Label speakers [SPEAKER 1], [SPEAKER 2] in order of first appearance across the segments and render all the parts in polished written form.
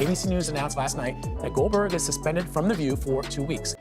[SPEAKER 1] ABC News announced last night that Goldberg is suspended from The View for 2 weeks.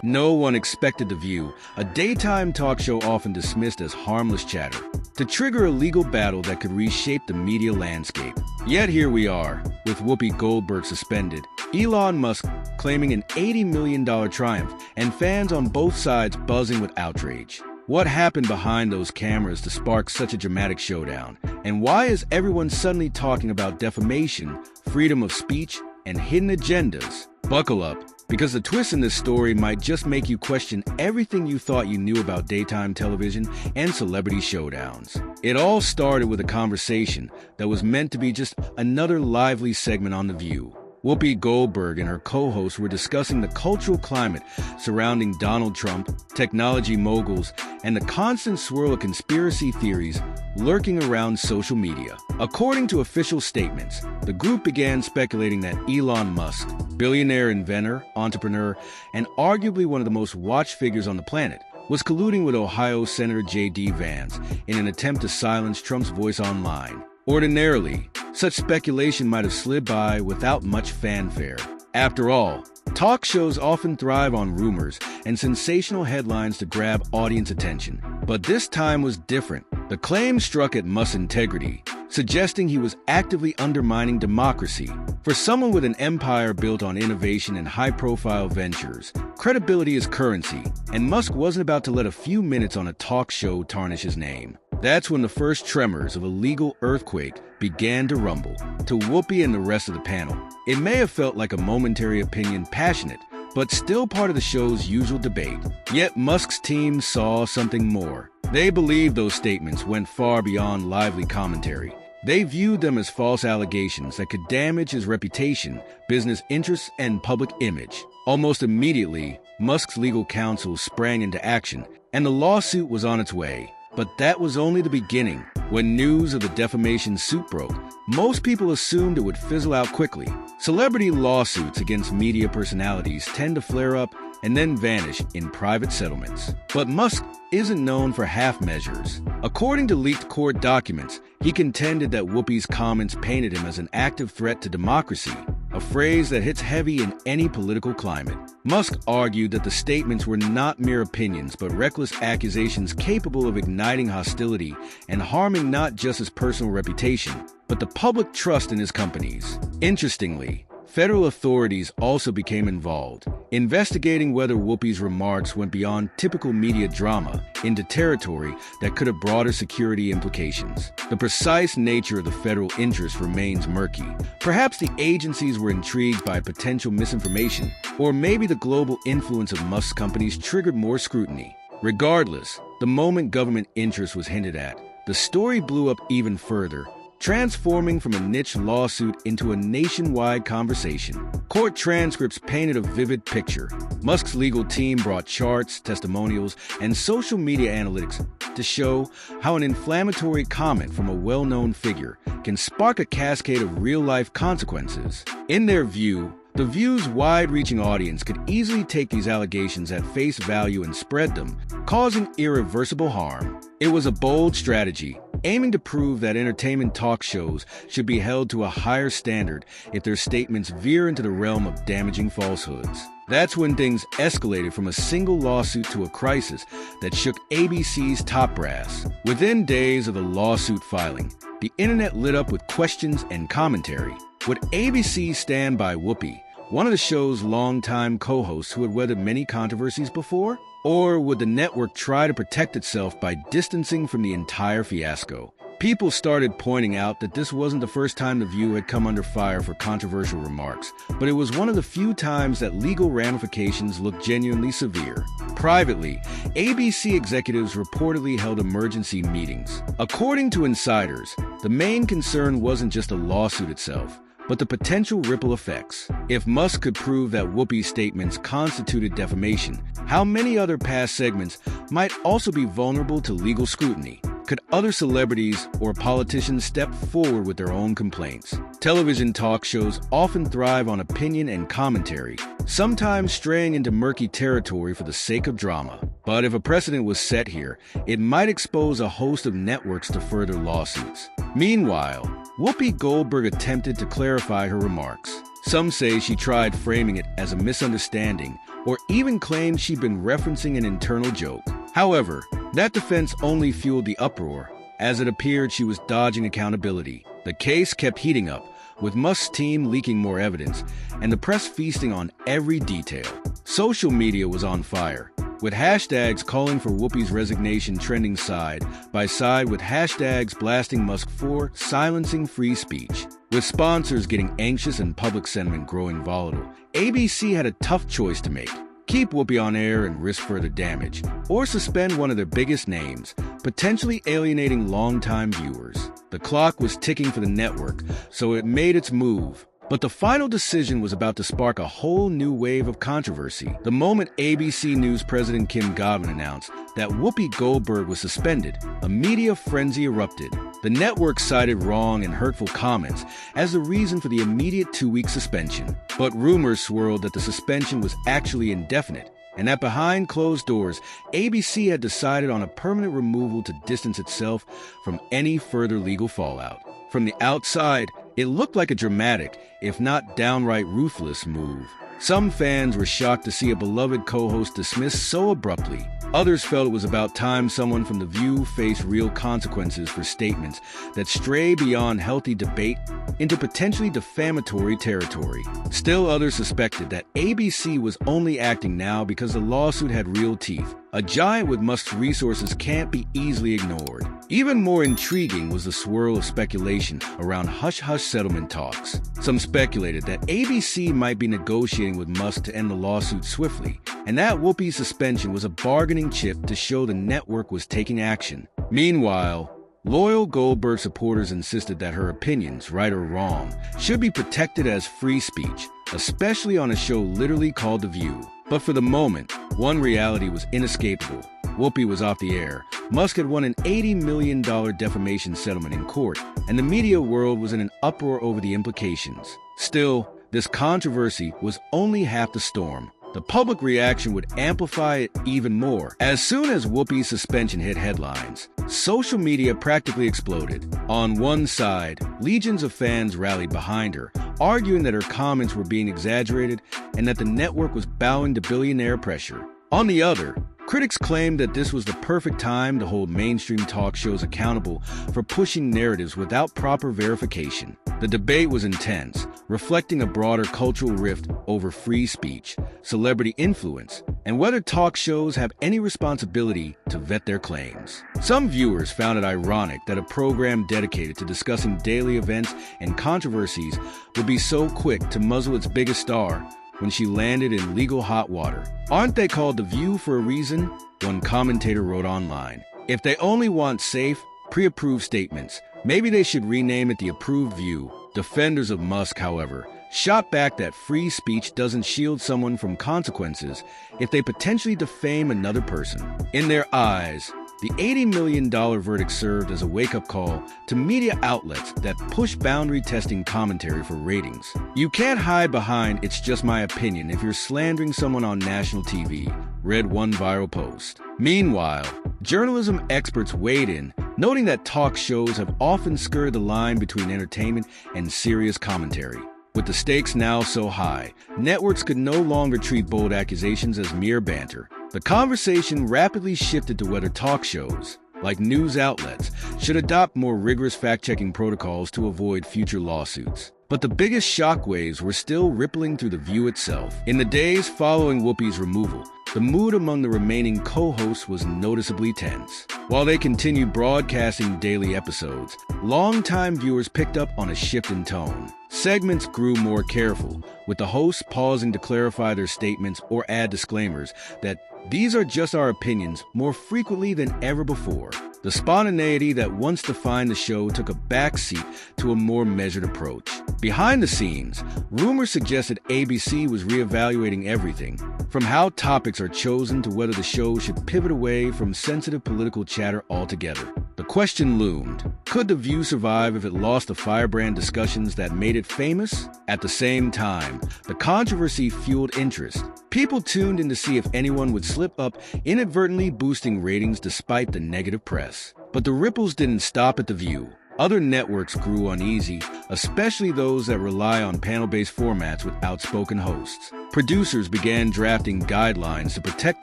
[SPEAKER 2] No one expected The View, a daytime talk show often dismissed as harmless chatter, to trigger a legal battle that could reshape the media landscape. Yet here we are, with Whoopi Goldberg suspended, Elon Musk claiming an $80 million triumph, and fans on both sides buzzing with outrage. What happened behind those cameras to spark such a dramatic showdown? And why is everyone suddenly talking about defamation, freedom of speech, and hidden agendas? Buckle up, because the twist in this story might just make you question everything you thought you knew about daytime television and celebrity showdowns. It all started with a conversation that was meant to be just another lively segment on The View. Whoopi Goldberg and her co-hosts were discussing the cultural climate surrounding Donald Trump, technology moguls, and the constant swirl of conspiracy theories lurking around social media. According to official statements, the group began speculating that Elon Musk, billionaire inventor, entrepreneur, and arguably one of the most watched figures on the planet, was colluding with Ohio Senator J.D. Vance in an attempt to silence Trump's voice online. Ordinarily, such speculation might have slid by without much fanfare. After all, talk shows often thrive on rumors and sensational headlines to grab audience attention. But this time was different. The claim struck at Musk's integrity, suggesting he was actively undermining democracy. For someone with an empire built on innovation and high-profile ventures, credibility is currency, and Musk wasn't about to let a few minutes on a talk show tarnish his name. That's when the first tremors of a legal earthquake began to rumble. To Whoopi and the rest of the panel, it may have felt like a momentary opinion, passionate, but still part of the show's usual debate. Yet Musk's team saw something more. They believed those statements went far beyond lively commentary. They viewed them as false allegations that could damage his reputation, business interests, and public image. Almost immediately, Musk's legal counsel sprang into action, and the lawsuit was on its way. But that was only the beginning. When news of the defamation suit broke, most people assumed it would fizzle out quickly. Celebrity lawsuits against media personalities tend to flare up and then vanish in private settlements. But Musk isn't known for half measures. According to leaked court documents, he contended that Whoopi's comments painted him as an active threat to democracy, a phrase that hits heavy in any political climate. Musk argued that the statements were not mere opinions, but reckless accusations capable of igniting hostility and harming not just his personal reputation, but the public trust in his companies. Interestingly, federal authorities also became involved, investigating whether Whoopi's remarks went beyond typical media drama into territory that could have broader security implications. The precise nature of the federal interest remains murky. Perhaps the agencies were intrigued by potential misinformation, or maybe the global influence of Musk's companies triggered more scrutiny. Regardless, the moment government interest was hinted at, the story blew up even further, transforming from a niche lawsuit into a nationwide conversation. Court transcripts painted a vivid picture. Musk's legal team brought charts, testimonials, and social media analytics to show how an inflammatory comment from a well-known figure can spark a cascade of real-life consequences. In their view, The View's wide-reaching audience could easily take these allegations at face value and spread them, causing irreversible harm. It was a bold strategy, aiming to prove that entertainment talk shows should be held to a higher standard if their statements veer into the realm of damaging falsehoods. That's when things escalated from a single lawsuit to a crisis that shook ABC's top brass. Within days of the lawsuit filing, the internet lit up with questions and commentary. Would ABC stand by Whoopi, one of the show's longtime co-hosts who had weathered many controversies before? Or would the network try to protect itself by distancing from the entire fiasco? People started pointing out that this wasn't the first time The View had come under fire for controversial remarks, but it was one of the few times that legal ramifications looked genuinely severe. Privately, ABC executives reportedly held emergency meetings. According to insiders, the main concern wasn't just the lawsuit itself, but the potential ripple effects. If Musk could prove that Whoopi's statements constituted defamation, how many other past segments might also be vulnerable to legal scrutiny? Could other celebrities or politicians step forward with their own complaints? Television talk shows often thrive on opinion and commentary, sometimes straying into murky territory for the sake of drama. But if a precedent was set here, it might expose a host of networks to further lawsuits. Meanwhile, Whoopi Goldberg attempted to clarify her remarks. Some say she tried framing it as a misunderstanding or even claimed she'd been referencing an internal joke. However, that defense only fueled the uproar, as it appeared she was dodging accountability. The case kept heating up, with Musk's team leaking more evidence and the press feasting on every detail. Social media was on fire, with hashtags calling for Whoopi's resignation trending side by side with hashtags blasting Musk for silencing free speech. With sponsors getting anxious and public sentiment growing volatile, ABC had a tough choice to make. Keep Whoopi on air and risk further damage, or suspend one of their biggest names, potentially alienating longtime viewers. The clock was ticking for the network, so it made its move. But the final decision was about to spark a whole new wave of controversy. The moment ABC News President Kim Godwin announced that Whoopi Goldberg was suspended, a media frenzy erupted. The network cited wrong and hurtful comments as the reason for the immediate 2-week suspension. But rumors swirled that the suspension was actually indefinite, and that behind closed doors, ABC had decided on a permanent removal to distance itself from any further legal fallout. From the outside, it looked like a dramatic, if not downright ruthless, move. Some fans were shocked to see a beloved co-host dismissed so abruptly. Others felt it was about time someone from The View faced real consequences for statements that stray beyond healthy debate into potentially defamatory territory. Still, others suspected that ABC was only acting now because the lawsuit had real teeth. A giant with Musk's resources can't be easily ignored. Even more intriguing was the swirl of speculation around hush-hush settlement talks. Some speculated that ABC might be negotiating with Musk to end the lawsuit swiftly, and that Whoopi's suspension was a bargaining chip to show the network was taking action. Meanwhile, loyal Goldberg supporters insisted that her opinions, right or wrong, should be protected as free speech, especially on a show literally called The View. But for the moment, one reality was inescapable. Whoopi was off the air. Musk had won an $80 million defamation settlement in court, and the media world was in an uproar over the implications. Still, this controversy was only half the storm. The public reaction would amplify it even more. As soon as Whoopi's suspension hit headlines, social media practically exploded. On one side, legions of fans rallied behind her, arguing that her comments were being exaggerated and that the network was bowing to billionaire pressure. On the other, critics claimed that this was the perfect time to hold mainstream talk shows accountable for pushing narratives without proper verification. The debate was intense, reflecting a broader cultural rift over free speech, celebrity influence, and whether talk shows have any responsibility to vet their claims. Some viewers found it ironic that a program dedicated to discussing daily events and controversies would be so quick to muzzle its biggest star when she landed in legal hot water. Aren't they called The View for a reason? One commentator wrote online. If they only want safe, pre-approved statements, maybe they should rename it The Approved View. Defenders of Musk, however, shot back that free speech doesn't shield someone from consequences if they potentially defame another person. In their eyes, the $80 million verdict served as a wake-up call to media outlets that push boundary-testing commentary for ratings. You can't hide behind "it's just my opinion" if you're slandering someone on national TV, read one viral post. Meanwhile, journalism experts weighed in, noting that talk shows have often skirted the line between entertainment and serious commentary. With the stakes now so high, networks could no longer treat bold accusations as mere banter. The conversation rapidly shifted to whether talk shows, like news outlets, should adopt more rigorous fact-checking protocols to avoid future lawsuits. But the biggest shockwaves were still rippling through The View itself. In the days following Whoopi's removal, the mood among the remaining co-hosts was noticeably tense. While they continued broadcasting daily episodes, longtime viewers picked up on a shift in tone. Segments grew more careful, with the hosts pausing to clarify their statements or add disclaimers that these are just our opinions more frequently than ever before. The spontaneity that once defined the show took a backseat to a more measured approach. Behind the scenes, rumors suggested ABC was reevaluating everything, from how topics are chosen to whether the show should pivot away from sensitive political chatter altogether. The question loomed: could The View survive if it lost the firebrand discussions that made it famous? At the same time, the controversy fueled interest. People tuned in to see if anyone would slip up, inadvertently boosting ratings despite the negative press. But the ripples didn't stop at The View. Other networks grew uneasy, especially those that rely on panel-based formats with outspoken hosts. Producers began drafting guidelines to protect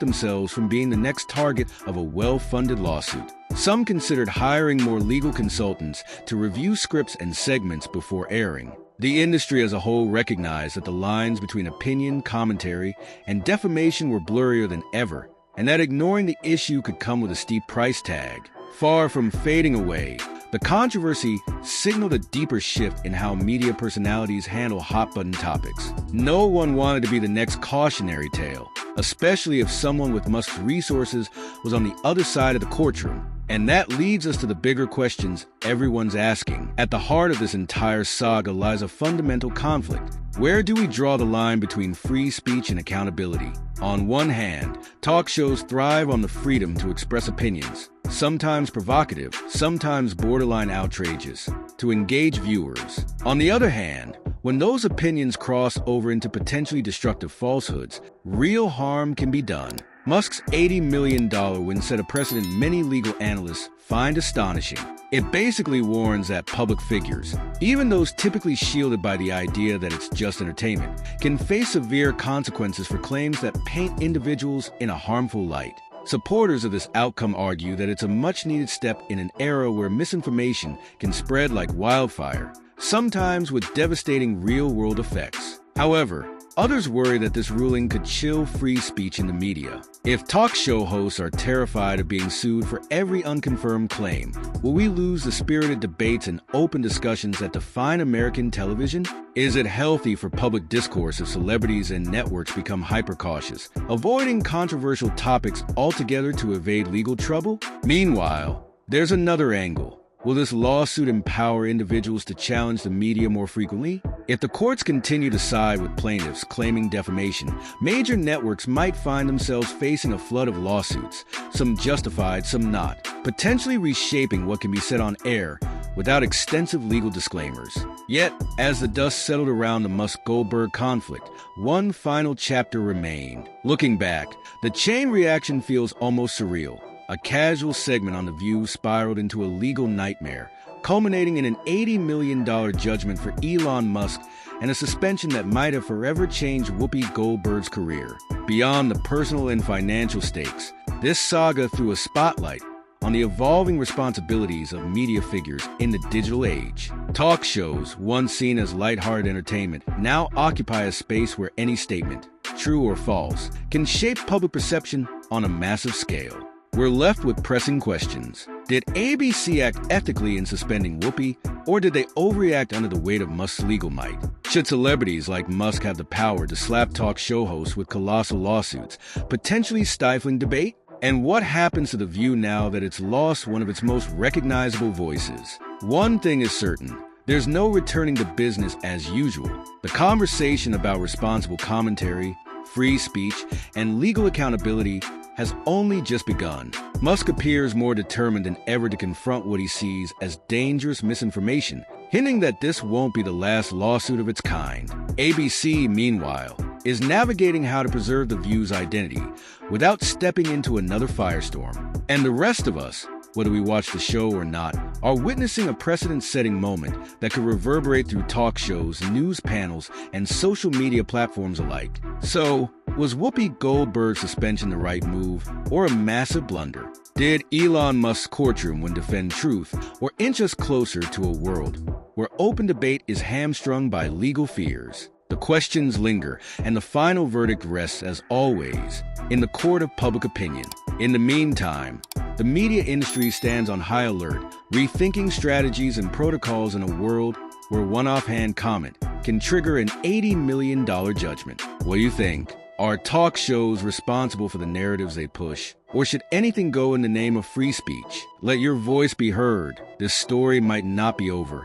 [SPEAKER 2] themselves from being the next target of a well-funded lawsuit. Some considered hiring more legal consultants to review scripts and segments before airing. The industry as a whole recognized that the lines between opinion, commentary, and defamation were blurrier than ever, and that ignoring the issue could come with a steep price tag. Far from fading away, the controversy signaled a deeper shift in how media personalities handle hot-button topics. No one wanted to be the next cautionary tale, especially if someone with Musk's resources was on the other side of the courtroom. And that leads us to the bigger questions everyone's asking. At the heart of this entire saga lies a fundamental conflict. Where do we draw the line between free speech and accountability? On one hand, talk shows thrive on the freedom to express opinions, sometimes provocative, sometimes borderline outrageous, to engage viewers. On the other hand, when those opinions cross over into potentially destructive falsehoods, real harm can be done. Musk's $80 million win set a precedent many legal analysts find astonishing. It basically warns that public figures, even those typically shielded by the idea that it's just entertainment, can face severe consequences for claims that paint individuals in a harmful light. Supporters of this outcome argue that it's a much-needed step in an era where misinformation can spread like wildfire, sometimes with devastating real-world effects. However, others worry that this ruling could chill free speech in the media. If talk show hosts are terrified of being sued for every unconfirmed claim, will we lose the spirited debates and open discussions that define American television? Is it healthy for public discourse if celebrities and networks become hyper-cautious, avoiding controversial topics altogether to evade legal trouble? Meanwhile, there's another angle. Will this lawsuit empower individuals to challenge the media more frequently? If the courts continue to side with plaintiffs claiming defamation, major networks might find themselves facing a flood of lawsuits, some justified, some not, potentially reshaping what can be said on air without extensive legal disclaimers. Yet, as the dust settled around the Musk-Goldberg conflict, one final chapter remained. Looking back, the chain reaction feels almost surreal. A casual segment on The View spiraled into a legal nightmare, culminating in an $80 million judgment for Elon Musk and a suspension that might have forever changed Whoopi Goldberg's career. Beyond the personal and financial stakes, this saga threw a spotlight on the evolving responsibilities of media figures in the digital age. Talk shows, once seen as lighthearted entertainment, now occupy a space where any statement, true or false, can shape public perception on a massive scale. We're left with pressing questions. Did ABC act ethically in suspending Whoopi, or did they overreact under the weight of Musk's legal might? Should celebrities like Musk have the power to slap talk show hosts with colossal lawsuits, potentially stifling debate? And what happens to The View now that it's lost one of its most recognizable voices? One thing is certain. There's no returning to business as usual. The conversation about responsible commentary, free speech, and legal accountability has only just begun. Musk appears more determined than ever to confront what he sees as dangerous misinformation, hinting that this won't be the last lawsuit of its kind. ABC, meanwhile, is navigating how to preserve The View's identity without stepping into another firestorm. And the rest of us, whether we watch the show or not, are witnessing a precedent-setting moment that could reverberate through talk shows, news panels, and social media platforms alike. So, was Whoopi Goldberg's suspension the right move, or a massive blunder? Did Elon Musk's courtroom win defend truth, or inch us closer to a world where open debate is hamstrung by legal fears? The questions linger, and the final verdict rests, as always, in the court of public opinion. In the meantime, the media industry stands on high alert, rethinking strategies and protocols in a world where one offhand comment can trigger an $80 million judgment. What do you think? Are talk shows responsible for the narratives they push? Or should anything go in the name of free speech? Let your voice be heard. This story might not be over,